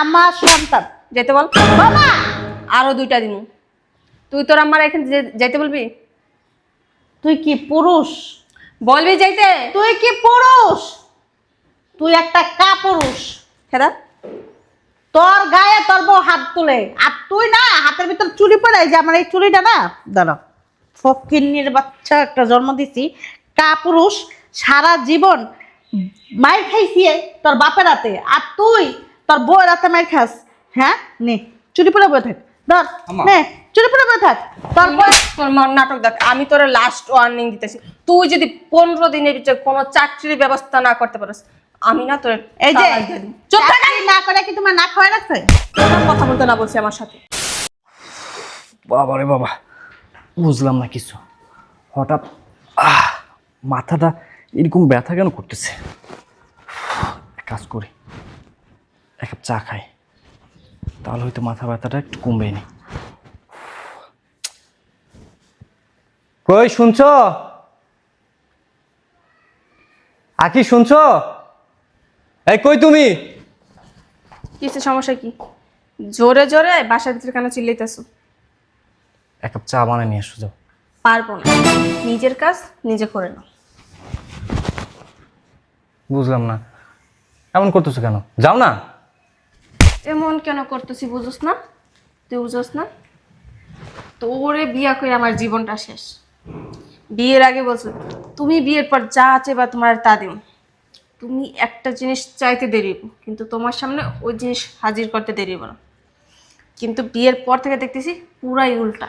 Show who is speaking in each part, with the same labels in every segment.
Speaker 1: আমার সন্তান।
Speaker 2: যেতে বল
Speaker 1: বাবা
Speaker 2: আরো 2টা দিন। তুই তোর আমার এখানে যাইতে বলবি?
Speaker 1: তুই কি পুরুষ?
Speaker 2: বলবি যাইতে?
Speaker 1: তুই কি পুরুষ? তুই একটা কাপুরুষ।
Speaker 2: খেদা
Speaker 1: তোর গায়ে তোর বউ হাত তুলে আর তুই না হাতের ভিতর চুরি পড়ে যে আমার এই চুরিটা না দাঁড়া ফকিন্নির বাচ্চা একটা জন্ম দিছি কাপুরুষ সারা জীবন মায়ের খাইছি তোর বাপের হাতে আর তুই তোর বউয়ের হাতে মায়ের খাস। হ্যাঁ নে চুরি পড়ে বয়ে থাক ধর
Speaker 3: আম্মা।
Speaker 1: নে চুরি পড়ে বয়ে থাক তোর বউ
Speaker 2: তোর মন নাটক দেখ। আমি তোর লাস্ট ওয়ার্নিং দিতেছি, তুই যদি 15 দিনের ভিতরে কোনো চাকরির ব্যবস্থা না করতে পারিস, আমি না তোর
Speaker 1: এই যে
Speaker 2: চুপ থাক।
Speaker 1: চাকরি না করে কি তোমার না খাওয়াই রাখছে?
Speaker 2: কথা বলতে না বলছি আমার সাথে।
Speaker 3: বাবা রে বাবা, বুঝলাম না কিছু। হঠাৎ মাথাটা এরকম ব্যথা কেন করতেছে? এক কাজ করি, এক কাপ চা খাই, তাহলে হয়তো মাথা ব্যথাটা একটু কমবে নি। কই শুনছো? আকি শুনছো? এই কই তুমি?
Speaker 2: কিসে সমস্যা কি? জোরে জোরে বাসার ভিতরে কেন চিল্লাইতেছো?
Speaker 3: এক কাপ চা বানিয়ে নিয়ে এসো যাও।
Speaker 2: পারবো না, নিজের কাজ নিজে করে নাও।
Speaker 3: বুঝলাম না, এমন করতেছো কেন? যাও না।
Speaker 2: এমন কেন করতেছি বুঝোস না? তুই বুঝোস না? তোরে বিয়া করে আমার জীবনটা শেষ। বিয়ের আগে বলছো তুমি বিয়ের পর যা চাইবা তোমার তা দিও। তুমি একটা জিনিস চাইতে দেরি, কিন্তু তোমার সামনে ওই জিনিস হাজির করতে দেরি না। কিন্তু বিয়ের পর থেকে দেখতেছি পুরাই উল্টা।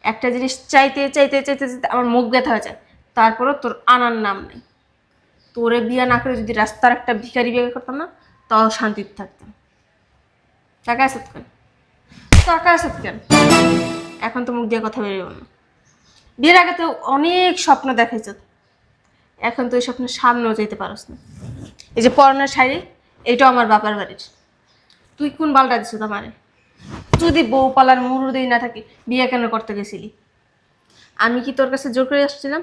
Speaker 2: একটা জিনিস চাইতে চাইতে চাইতে চাইতে আমার মুখ ব্যথা হয়ে যায়, তারপরও তোর আনার নাম নেই। তোরে বিয়া না করে যদি রাস্তার একটা ভিখারি বিয়ে করতাম না, তাও শান্তিতে থাকতাম। টাকা আছে কেন? টাকা আছে কেন? এখন তো মুখ দিয়ে কথা বেরোবে না। বিয়ের আগে তো অনেক স্বপ্ন দেখাইছ, এখন তো ওই স্বপ্নের সামনেও যেতে পারস না। এই যে পরনের শাড়ি, এটাও আমার বাবার বাড়ির। তুই কোন বালটা দিছ তোমারে? যদি বউ পালার মুরুদেই না থাকে, বিয়ে কেন করতে গেছিলি? আমি কি তোর কাছে জোর করে আসছিলাম?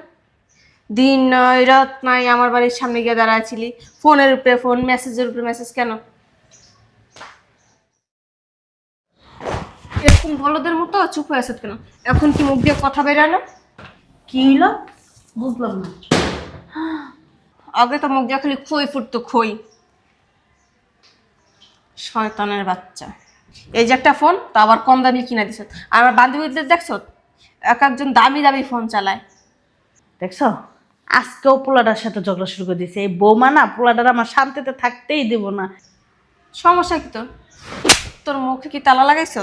Speaker 2: দিন নয় রাত নাই আমার বাড়ির সামনে গিয়ে দাঁড়াচ্ছিলি, ফোনের উপরে ফোন, মেসেজের উপরে মেসেজ। কেন এরকম বলদের মতো চুপ হয়ে আছিস কেন? এখন কি মুখ দিয়ে কথা বেরোয় না?
Speaker 1: কি হইলো বুঝলাম না।
Speaker 2: আগে তো মুখ দিয়ে খালি খই ফুটতো, খই। শয়তানের বাচ্চা। এই যে একটা ফোন, তা আবার কম দামি কিনা দিছ। আর আমার বান্ধবীদের দেখছো, এক একজন দামি দামি ফোন চালায়।
Speaker 1: দেখছো আজকেও পোলাটার সাথে ঝগড়া শুরু করে দিছে। এই বৌমা না পোলাটার আমার শান্তিতে থাকতেই দিব না।
Speaker 2: সমস্যা কি তোর? তোর মুখে কি তালা লাগাইছ?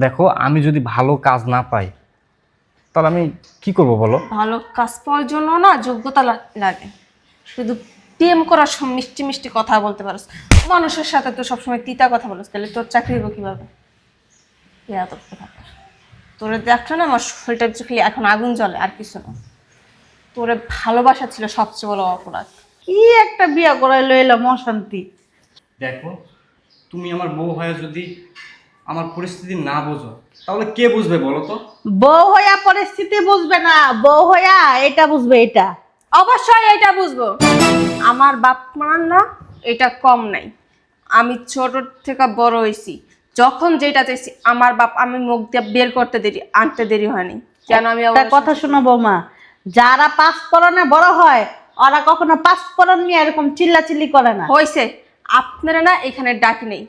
Speaker 3: দেখো, আমি যদি ভালো কাজ না পাই তাহলে আমি কি করব বলো?
Speaker 2: ভালো কাজ পাওয়ার জন্য না যোগ্যতা লাগে। শুধু প্রেম করার সময় মিষ্টি মিষ্টি কথা বলতে পারস, মানুষের সাথে তো সবসময় তিতা কথা বলস, তাহলে তোর চাকরি হবো কিভাবে? তোরে দেখছো না আমার শরীরটা খালি এখন আগুন জ্বলে, আর কিছু না। তোরে ভালোবাসা ছিল সবচেয়ে বড় অপরাধ।
Speaker 1: কি একটা বিয়া করাই লইলাম অশান্তি।
Speaker 3: দেখো, তুমি আমার বউ হয়ে যদি আমার পরিস্থিতি না বোঝো তাহলে কে বুঝবে বলো তো?
Speaker 1: বউ হইয়া পরিস্থিতি বুঝবে না, বউ হইয়া এটা বুঝবে। এটা
Speaker 2: অবশ্যই এটা বুঝবো। আমার বাপ মার না এটা কম নাই। আমি ছোট থেকে বড় হয়েছি, যখন যেটা চাইছি আমার বাপ আমি মুখ দিয়ে বের করতে দেরি, আনতে দেরি হয়নি। কেন আমি
Speaker 1: একটা কথা শোনো বৌমা, যারা পাঁচফোড়নে বড় হয় ওরা কখনো পাঁচফোড়ন নিয়ে এরকম চিল্লাচিল্লি করে না।
Speaker 2: হয়েছে, আপনারা না এখানে ডাকি নেই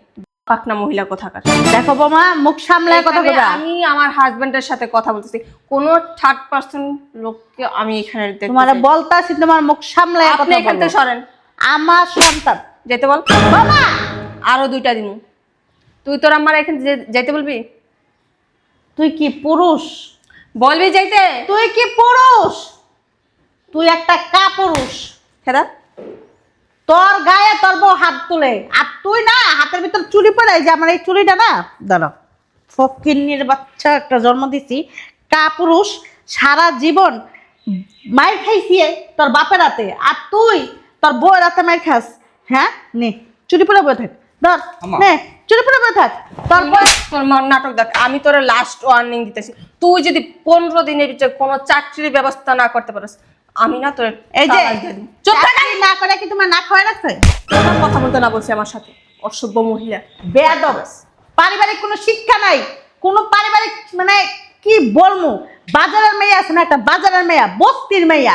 Speaker 2: পাকনা মহিলা কোথাকার।
Speaker 1: দেখো বৌমা মুখ সামলায় কথা
Speaker 2: এখানে
Speaker 1: বলবা।
Speaker 2: আমি আমার হাজবেন্ডের সাথে কথা বলতেছি, কোনো থার্ড পার্সন লোককে আমি এখানে দেখতে
Speaker 1: তোমারে
Speaker 2: চাই না।
Speaker 1: বলতাছি তোমার মুখ সামলায়
Speaker 2: আপনি
Speaker 1: কথা
Speaker 2: এখান
Speaker 1: বলো।
Speaker 2: থেকে সরেন।
Speaker 1: আমার সন্তান।
Speaker 2: যেতে বল
Speaker 1: বাবা
Speaker 2: আরো 2টা দিন। তুই তোর আমার এখানে যাইতে বলবি?
Speaker 1: তুই কি পুরুষ?
Speaker 2: বলবি যাইতে?
Speaker 1: তুই কি পুরুষ? তুই একটা কাপুরুষ।
Speaker 2: খেদা
Speaker 1: তোর গায়ে তোর বউ হাত তুলে আর তুই না হাতের ভিতর চুরি পড়ে যে আমার এই চুরিটা না দাঁড়া ফকিন্নির বাচ্চা একটা জন্ম দিছি কাপুরুষ সারা জীবন মায়ের খাইছি তোর বাপের হাতে আর তুই তোর বউয়ের হাতে মায়ের খাস। হ্যাঁ নে চুরি পড়ে বয়ে থাক ধর
Speaker 3: আম্মা।
Speaker 1: নে চুরি পড়ে বয়ে থাক তোর বউ
Speaker 2: তোর মন নাটক দেখ। আমি তোর লাস্ট ওয়ার্নিং দিতেছি, তুই যদি 15 দিনের ভিতরে কোনো চাকরির ব্যবস্থা না করতে পারিস, আমি না তোর
Speaker 1: এই যে
Speaker 2: চুপ থাক।
Speaker 1: চাকরি না করে কি তোমার না খাওয়াই রাখছে?
Speaker 2: কথা বলতে না বলছি আমার সাথে। অসভ্য মহিলা।
Speaker 1: বেয়াদব। পারিবারিক কোনো শিক্ষা নাই, কোনো পারিবারিক মানে কি বলবো, বাজারের মেয়ে আছে না, একটা বাজারের মেয়া, বস্তির মেয়া,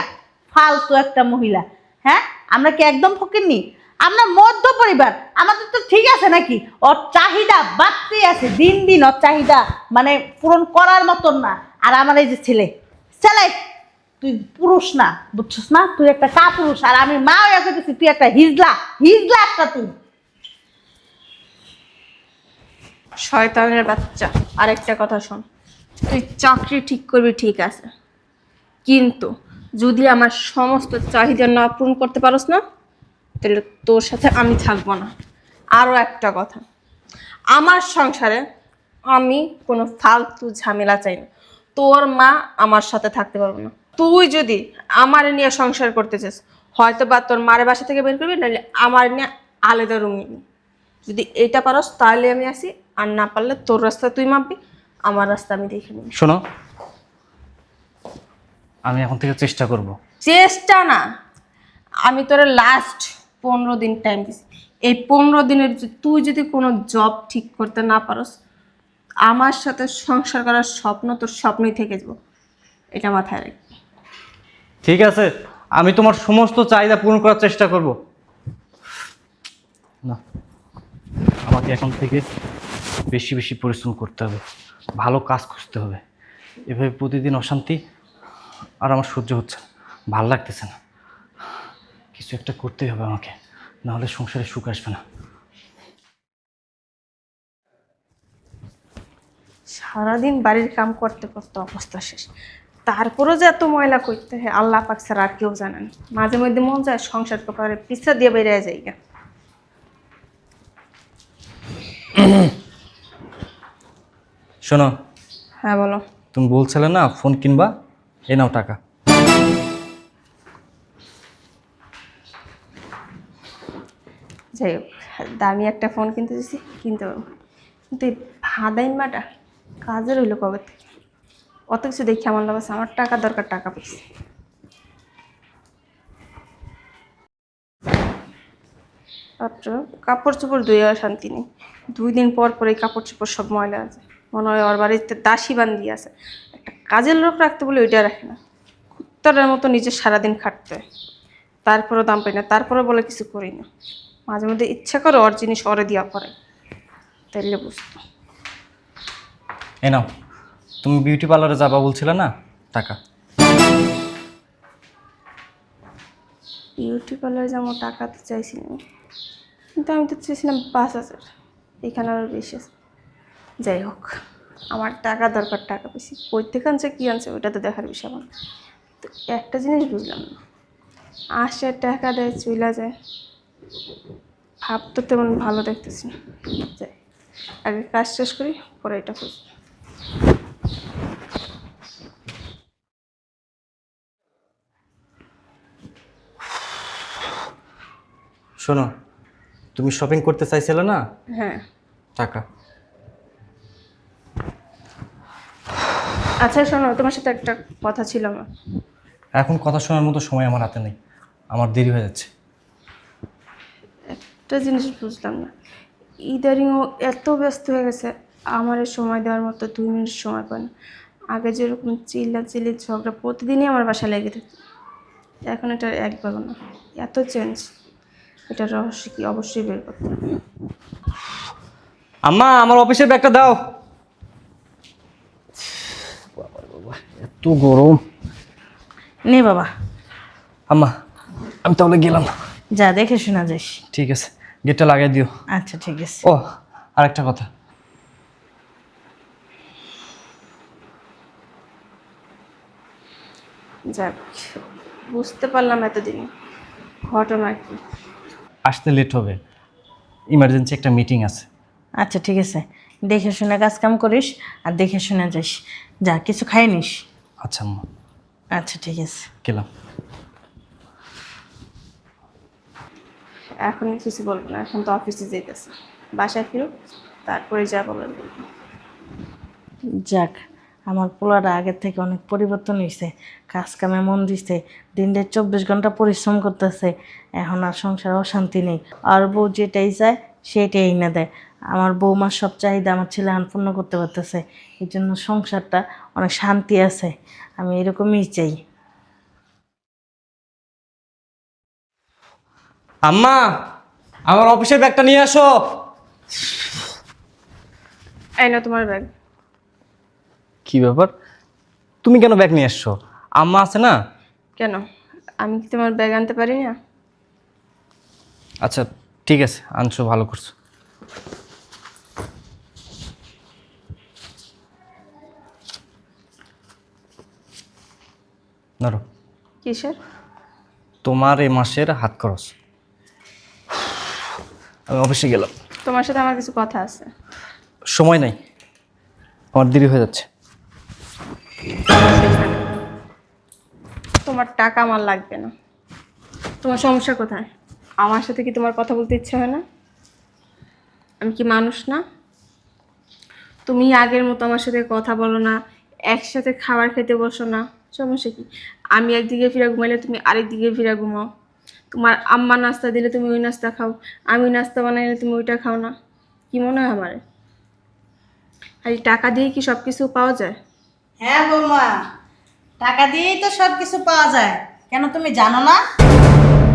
Speaker 1: ফালতু একটা মহিলা। হ্যাঁ, আমরা কি একদম ফকিরনি? আমরা মধ্য পরিবার, আমাদের তো ঠিক আছে নাকি? ওর চাহিদা বাড়তেই আছে, দিন দিন ওর চাহিদা মানে পূরণ করার মতন না। আর আমার এই যে ছেলে, ছেলে তুই পুরুষ না, বুঝছস না? তুই একটা কাপুরুষ, আর আমি মা হয়ে কইতেছি তুই একটা হিজলা, হিজলা একটা তুই।
Speaker 2: শয়তানের বাচ্চা, আরেকটা কথা শোন, তুই চাকরি ঠিক করবি ঠিক আছে, কিন্তু যদি আমার সমস্ত চাহিদা না পূরণ করতে পারোস না, তাহলে তোর সাথে আমি থাকবো না। আরও একটা কথা, আমার সংসারে আমি কোনো ফালতু ঝামেলা চাই না। তোর মা আমার সাথে থাকতে পারবো না। তুই যদি আমার নিয়ে সংসার করতে চাস, হয়তো বা তোর মারের বাসা থেকে বের করবি, নাহলে আমার নিয়ে আলাদা রুম নিবি। যদি এটা পারস তাহলে আমি আসি, আর না পারলে তোর রাস্তা তুই মাপবি, আমার রাস্তা আমি দেখে নিবি।
Speaker 3: শোনো, আমি এখন থেকে চেষ্টা করব।
Speaker 2: চেষ্টা না, আমি তোর লাস্ট 15 দিন টাইম দিছি। এই 15 দিনের তুই যদি কোনো জব ঠিক করতে না পারস, আমার সাথে সংসার করার স্বপ্ন তোর স্বপ্নই থেকে যাব, এটা মাথায় রাখবি।
Speaker 3: ঠিক আছে, আমি তোমার সমস্ত চাহিদা পূরণ করার চেষ্টা করব। না, আমাকে এখন থেকে বেশি বেশি পরিশ্রম করতে হবে, ভালো কাজ খুঁজতে হবে। এভাবে প্রতিদিন অশান্তি আর আমার সহ্য হচ্ছে না, ভালো লাগতেছে না। কিছু একটা করতেই হবে আমাকে, নাহলে সংসারে সুখ আসবে না।
Speaker 2: সারাদিন বাড়ির কাম করতে করতে অবস্থা শেষ, তারপরেও যে এত ময়লা করতে হয় আল্লাহ পাক ছাড়া আর কেউ জানেন। মাঝে মধ্যে মন যায় সংসার করে পিছা দিয়ে বেরিয়ে যাই গা।
Speaker 3: শোনো,
Speaker 2: হ্যাঁ বলো।
Speaker 3: তুমি বলছিলে না ফোন কিনবা, এ নাও টাকা।
Speaker 2: যাই হোক, দামি একটা ফোন কিনতে দিছি, কিনতে পারবো, কিন্তু এই ভাদাইন মাটা কাজের হইলো কবে থেকে? অত কিছু দেখি আমার লাগছে, আমার টাকা দরকার, টাকা পেয়েছি। মাত্র কাপড় চোপড় ধুয়ে শান্তি নেই, 2 দিন পর পর এই কাপড় চোপড় সব ময়লা আছে। মনে হয় ওর বাড়িতে দাসী বান্দি আছে, একটা কাজের লোক রাখতে বলে ওইটা রাখে না, কুত্তার মতো নিজে সারাদিন খাটতে হয়, তারপরেও দাম পাই না, তারপরে বলে কিছু করি না। মাঝে মধ্যে ইচ্ছা করে ওর জিনিস ওরে দিয়া পরে, তাইলে বুঝতো।
Speaker 3: এ নাও, তুমি বিউটি পার্লারে যাবা বলছিলে না, টাকা।
Speaker 2: বিউটি পার্লারে যেমন টাকা তো চাইছিলাম, কিন্তু আমি তো চেয়েছিলাম 5,000, এখানে আরও বেশি আছে। যাই হোক, আমার টাকা দরকার, টাকা বেশি কই থেকে আনছে কী আনছে ওইটা তো দেখার বিষয় আমার। তো একটা জিনিস বুঝলাম না, 80 টাকা দেয় চইলা যায়, ভাব তো তেমন ভালো দেখতেছি না। যাই, আগে কাজ শেষ করি, পরে এটা খুঁজবো।
Speaker 3: শোনো, তুমি শপিং করতে চাইছিলে না,
Speaker 2: হ্যাঁ,
Speaker 3: টাকা।
Speaker 2: আচ্ছা শোনো, তোমার সাথে একটা কথা ছিল আমার।
Speaker 3: এখন কথা শোনার মতো সময় আমার হাতে নেই, আমার দেরি হয়ে যাচ্ছে।
Speaker 2: একটা জিনিস বুঝলাম না, ইদারিং ও এত ব্যস্ত হয়ে গেছে, আমার সময় দেওয়ার মতো 2 মিনিট সময় পায় না। আগে যেরকম চিল্লি ঝগড়া প্রতিদিনই আমার বাসায় লেগে থাকতো, এখন এটা একবারও না, এত চেঞ্জ। এটার রহস্য কি অবশ্যই বের করতে হবে।
Speaker 3: আম্মা, আমার অফিসের ব্যাগটা দাও। এত গরম।
Speaker 1: নে বাবা,
Speaker 3: আম্মা, আমি তাহলে গেলাম।
Speaker 1: যা দেখে শোনা যাস।
Speaker 3: ঠিক আছে, গেটটা লাগিয়ে দিও।
Speaker 1: আচ্ছা ঠিক আছে।
Speaker 3: ও, আরেকটা কথা,
Speaker 2: যাক, বুঝতে পারলাম এতদিন ঘটনা কি।
Speaker 3: আসতে লেট হবে, ইমার্জেন্সি একটা মিটিং আছে।
Speaker 1: আচ্ছা ঠিক আছে, দেখে শুনে কাজ কাম করিস, আর দেখে শুনে যাস। যা, কিছু খাই নিস।
Speaker 3: আচ্ছা আম্মা,
Speaker 1: আচ্ছা ঠিক আছে।
Speaker 3: গেলাম।
Speaker 2: এখন কিছু বলবো না, এখন তো অফিসে যেতেছে, বাসায় ফিরো, তারপরে যা বলার বলবো।
Speaker 1: যাক, আমার পোলাটা আগের থেকে অনেক পরিবর্তন হয়েছে, কাজ কামে মন দিছে, দিনটা 24 ঘন্টা পরিশ্রম করতেছে, এখন আর সংসারে অশান্তি নেই। আর বউ যেটাই চায় সেটাই না দেয়। আমার বৌমার সব চাহিদা আমার ছেলে পূর্ণ করতে পারতেছে, এই জন্য সংসারটা অনেক শান্তি আছে। আমি এরকমই চাই।
Speaker 3: আম্মা, আমার অফিসের ব্যাগটা নিয়ে আসো।
Speaker 2: এই না তোমার ব্যাগ।
Speaker 3: কি ব্যাপার, তুমি কেন ব্যাগ নিয়ে আসছো? আম্মা আছে না?
Speaker 2: কেন, আমি কি তোমার ব্যাগ আনতে পারি না?
Speaker 3: আচ্ছা ঠিক আছে, আনছো, ভালো করছো। ধরো,
Speaker 2: কিসের?
Speaker 3: তোমার এই মাসের হাত খরচ। আমি অফিসে গেলাম।
Speaker 2: তোমার সাথে আমার কিছু কথা আছে।
Speaker 3: সময় নাই, আমার দেরি হয়ে যাচ্ছে।
Speaker 2: তোমার টাকা আমার লাগবে না। তোমার সমস্যা কোথায়? আমার সাথে কি তোমার কথা বলতে ইচ্ছে হয় না? আমি কি মানুষ না? তুমি আগের মতো আমার সাথে কথা বলো না, একসাথে খাবার খেতে বসো না। সমস্যা কি? আমি একদিকে ফিরে ঘুমাইলে তুমি আরেক দিকে ফিরে ঘুমাও। তোমার আম্মা নাস্তা দিলে তুমি ওই নাস্তা খাও, আমি নাস্তা বানাইলে তুমি ওইটা খাও না। কি মনে হয় আমার? খালি টাকা দিয়ে কি সব কিছু পাওয়া যায়?
Speaker 1: হ্যাঁ বৌমা, টাকা দিয়েই তো সব কিছু পাওয়া যায়। কেন তুমি জানো না?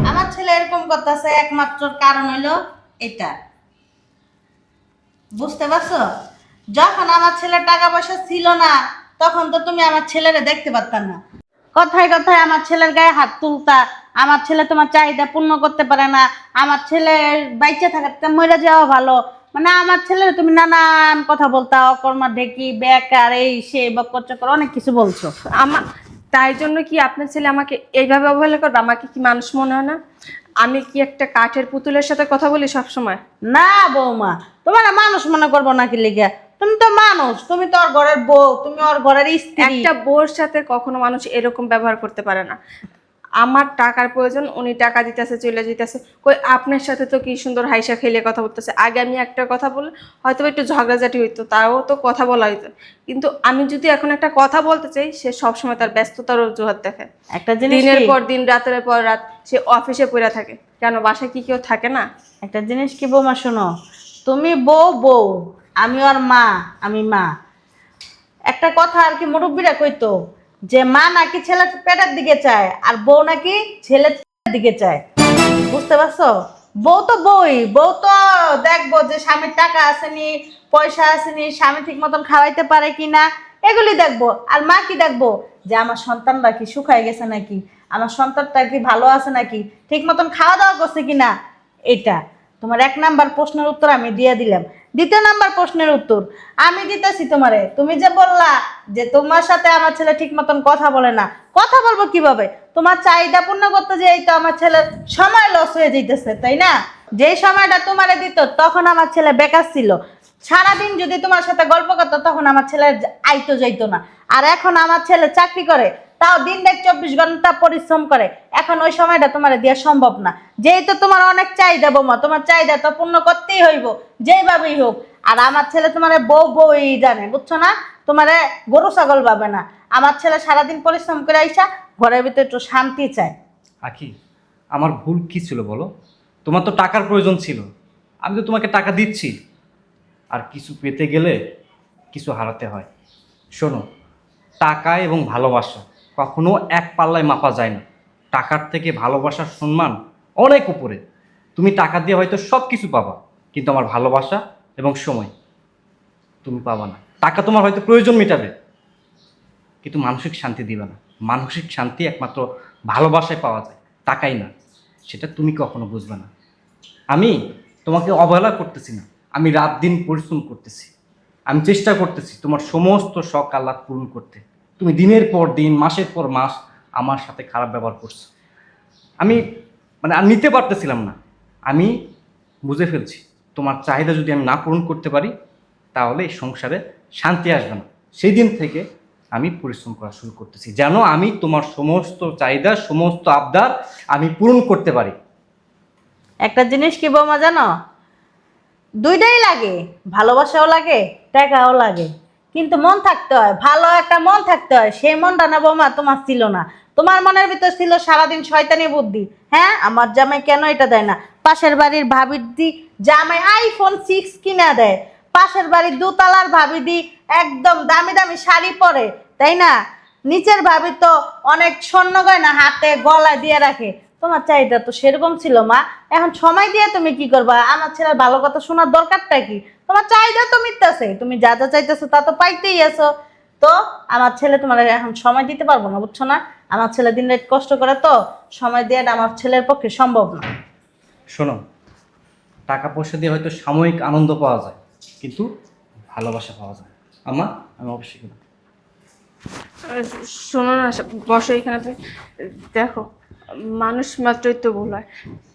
Speaker 1: আমার ছেলে এরকম করতেছে একমাত্র কারণ হইলো এটা। বুঝতে পারছো? যখন আমার ছেলে টাকা পয়সা ছিল না, তখন তো তুমি আমার ছেলেরে দেখতে পারতাম না। কথায় কথায় আমার ছেলের গায়ে হাত তুলতা। আমার ছেলে তোমার চাহিদা পূর্ণ করতে পারে না, আমার ছেলের বাইচে থাকাতে মরে যাওয়া ভালো। মানে আমার ছেলের তুমি নানান কথা বলতা, অকর্মা ঢেকি বেকার এই সে বকর চকর অনেক কিছু বলছো।
Speaker 2: আমার তাই জন্য কি আপনার ছেলে আমাকে এইভাবে অবহেলা করবে? আমাকে কি মানুষ মনে হয় না? আমি কি একটা কাঠের পুতুলের সাথে কথা বলি সব সময়?
Speaker 1: না বৌমা, তোমার মানুষ মনে করবো নাকি লিগা? তুমি তো মানুষ, তুমি তো ওর ঘরের বউ, তুমি ওর ঘরের স্ত্রী।
Speaker 2: একটা বউর সাথে কখনো মানুষ এরকম ব্যবহার করতে পারে না। আমার টাকার প্রয়োজন, উনি টাকা দিতেছে, চলে যেতেছে। কই আপনার সাথে তো কি সুন্দর হাইসা খেলে কথা বলতেছে। আগে আমি একটা কথা বলে হয়তো একটু ঝগড়াঝাটি হইতো, তাও তো কথা বলা হইতো। কিন্তু আমি যদি এখন একটা কথা বলতে চাই, সে সবসময় তার ব্যস্ততার অজুহাত দেখে।
Speaker 1: একটা জিনিস
Speaker 2: দিনের
Speaker 1: কি,
Speaker 2: পর দিন, রাতের পর রাত সে অফিসে পড়ে থাকে। কেন, বাসায় কি কেউ থাকে না?
Speaker 1: একটা জিনিস কি বৌমা শোনো, তুমি বউ বউ, আমি ওর মা, আমি মা। একটা কথা আর কি মুরব্বীরা কইতো, যে মা নাকি ছেলের পেটের দিকে চায় আর বউ নাকি ছেলের দিকে চায়। বুঝতে পারছো? বউ তো বই, বউ তো দেখবো যে স্বামীর টাকা আসেনি, পয়সা আসেনি, স্বামী ঠিক মতন খাওয়াইতে পারে কিনা, এগুলি দেখবো। আর মা কি দেখবো, যে আমার সন্তানরা কি শুকায় গেছে নাকি, আমার সন্তানটা কি ভালো আছে নাকি, ঠিক মতন খাওয়া দাওয়া করছে কিনা। এটা তোমার 1 নাম্বার প্রশ্নের উত্তর আমি দিয়ে দিলাম। 2 নাম্বার প্রশ্নের উত্তর আমি দিতেছি তোমারে। তুমি যে বললা যে তোমার সাথে আমার ছেলে ঠিক মতন কথা বলে না, কথা বলবো কিভাবে? তোমার চাহিদা পূর্ণ করতে যে এই তো আমার ছেলের সময় লস হয়ে যাইতেছে, তাই না? যেই সময়টা তোমারে দিত তখন আমার ছেলে বেকার ছিল। সারাদিন যদি তোমার সাথে গল্প করতো তখন আমার ছেলে আইতো যাইতো না। আর এখন আমার ছেলে চাকরি করে, তাও দিন দেখ 24 ঘন্টা পরিশ্রম করে। এখন ওই সময়টা তোমার দেওয়া সম্ভব না। যেহেতু তোমার অনেক চাহিদা বৌমা, তোমার চাহিদা তো পূর্ণ করতেই হইব, যেইভাবেই হোক। আর আমার ছেলে তোমার বউ বউই জানে, বুঝছো না? তোমারে গরু ছাগল পাবে না। আমার ছেলে সারাদিন পরিশ্রম করে আইসা ঘরের ভিতরে একটু শান্তি চায়।
Speaker 3: আখি, আমার ভুল কি ছিল বলো? তোমার তো টাকার প্রয়োজন ছিল, আমি তো তোমাকে টাকা দিচ্ছি। আর কিছু পেতে গেলে কিছু হারাতে হয়। শোনো, টাকা এবং ভালোবাসা কখনো এক পাল্লায় মাপা যায় না। টাকার থেকে ভালোবাসার সম্মান অনেক উপরে। তুমি টাকা দিয়ে হয়তো সব কিছু পাবা, কিন্তু আমার ভালোবাসা এবং সময় তুমি পাবা না। টাকা তোমার হয়তো প্রয়োজন মেটাবে, কিন্তু মানসিক শান্তি দিবে না। মানসিক শান্তি একমাত্র ভালোবাসায় পাওয়া যায়, টাকাই না। সেটা তুমি কখনো বুঝবে না। আমি তোমাকে অবহেলা করতেছি না, আমি রাত দিন পরিশ্রম করতেছি। আমি চেষ্টা করতেছি তোমার সমস্ত শখ আহ্লাদ পূরণ করতে। তুমি দিনের পর দিন, মাসের পর মাস আমার সাথে খারাপ ব্যবহার করছো। আমি আর নিতে পারতেছিলাম না। আমি বুঝে ফেলছি, তোমার চাহিদা যদি আমি না পূরণ করতে পারি তাহলে এই সংসারে শান্তি আসবে না। সেই দিন থেকে আমি পরিশ্রম করা শুরু করতেছি, যেন আমি তোমার সমস্ত চাহিদা, সমস্ত আবদার আমি পূরণ করতে পারি।
Speaker 1: একটা জিনিস কি বৌমা জানো, দুইটাই লাগে, ভালোবাসাও লাগে, টাকাও লাগে। কিন্তু মন থাকতে হয়, ভালো একটা মন থাকতে হয়। সেই মনটা না বৌমা তোমার ছিল না। তোমার মনের ভিতর ছিল সারাদিন শয়তানি বুদ্ধি। হ্যাঁ, আমার জামাই কেন এটা দেয় না, পাশের বাড়ির ভাবির জামাই আইফোন 6 কিনা দেয়, পাশের বাড়ির দোতলার ভাবি দি একদম দামি দামি শাড়ি পরে, তাই না? নিচের ভাবি তো অনেক স্বর্ণ গয়না হাতে গলায় দিয়ে রাখে। তোমার চাহিদা তো সেরকম ছিল মা, এখন সময় দিয়ে তুমি কি করবা? আমার ছেলের ভালো কথা শোনার দরকারটা কি? তোমার চাহিদা তো মিটতেছে, তুমি যা যা চাইতেছো তা তো পাইতেই আছো। তো আমার ছেলে তোমার এখন সময় দিতে পারবো না, বুঝছো না? আমার ছেলে দিন রাত কষ্ট করে, তো সময় দেওয়াটা আমার ছেলের পক্ষে সম্ভব না।
Speaker 3: শোনো, টাকা পয়সা দিয়ে হয়তো সাময়িক আনন্দ পাওয়া যায়, কিন্তু ভালোবাসা পাওয়া যায়। আম্মা, আমি অবশ্যই কিনা।
Speaker 2: শোনো না, বসো এখানে তুমি। দেখো, মানুষ মাত্রই তো ভুল হয়।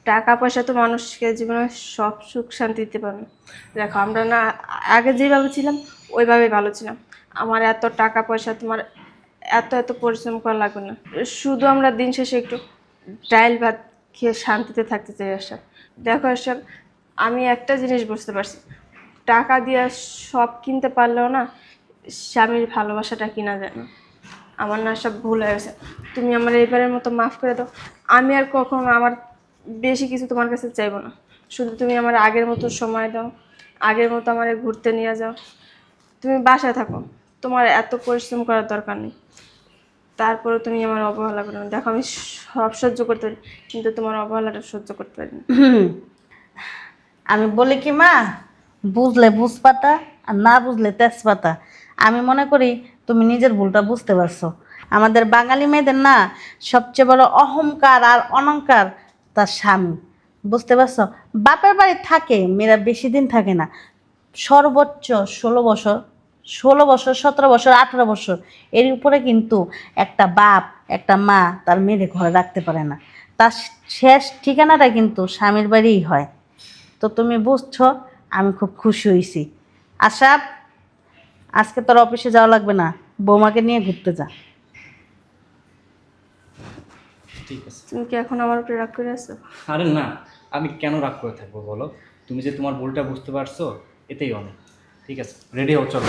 Speaker 2: টাকা পয়সা তো মানুষকে জীবনে সব সুখ শান্তি দিতে পারে না। দেখো, আমরা না আগে যেভাবে ছিলাম ওইভাবেই ভালো ছিলাম। আমার এত টাকা পয়সা, তোমার এত এত পরিশ্রম করা লাগবে না। শুধু আমরা দিন শেষে একটু ডাইল ভাত খেয়ে শান্তিতে থাকতে চাই। এসব দেখো, এসব আমি একটা জিনিস বুঝতে পারছি, টাকা দিয়ে সব কিনতে পারলেও না স্বামীর ভালোবাসাটা কিনা যায় না। আমার না সব ভুল হয়ে গেছে, তুমি আমার এবারের মতো মাফ করে দাও। আমি আর কখনো আমার বেশি কিছু তোমার কাছে চাইবো না। শুধু তুমি আমার আগের মতো সময় দাও, আগের মতো আমার ঘুরতে নিয়ে যাও। তুমি বাসায় থাকো, তোমার এত পরিশ্রম করার দরকার নেই। তারপরে তুমি আমার অবহেলা করো না। দেখো, আমি সব সহ্য করতে পারি, কিন্তু তোমার অবহেলাটা সহ্য করতে পারি না।
Speaker 1: আমি বলি কি মা, বুঝলে বুঝপাতা আর না বুঝলে তেজপাতা। আমি মনে করি তুমি নিজের ভুলটা বুঝতে পারছো। আমাদের বাঙালি মেয়েদের না সবচেয়ে বড় অহংকার আর অলংকার তার স্বামী, বুঝতে পারছো? বাপের বাড়ি থাকে মেয়েরা বেশি দিন থাকে না, সর্বোচ্চ 16 বছর, 16 বছর, 17 বছর, 18 বছর। এর উপরে কিন্তু একটা বাপ একটা মা তার মেয়েদের ঘরে রাখতে পারে না। তার শেষ ঠিকানাটা কিন্তু স্বামীর বাড়িই হয়। তো তুমি বুঝছো, আমি খুব খুশি হয়েছি। আশা, আজকে তোর অফিসে যাওয়া লাগবে না, বৌমাকে নিয়ে ঘুরতে যা।
Speaker 3: ঠিক আছে।
Speaker 2: তুমি কি এখন আমার উপরে রাগ করে আছো?
Speaker 3: আরে না, আমি কেন রাগ করে থাকবো বলো? তুমি যে তোমার ভুলটা বুঝতে পারছো, এতেই অনেক। ঠিক আছে, রেডি হও, চলো।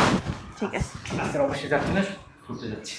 Speaker 2: ঠিক আছে।
Speaker 3: আজকে অবশ্যই যাচ্ছি না, ঘুরতে যাচ্ছি।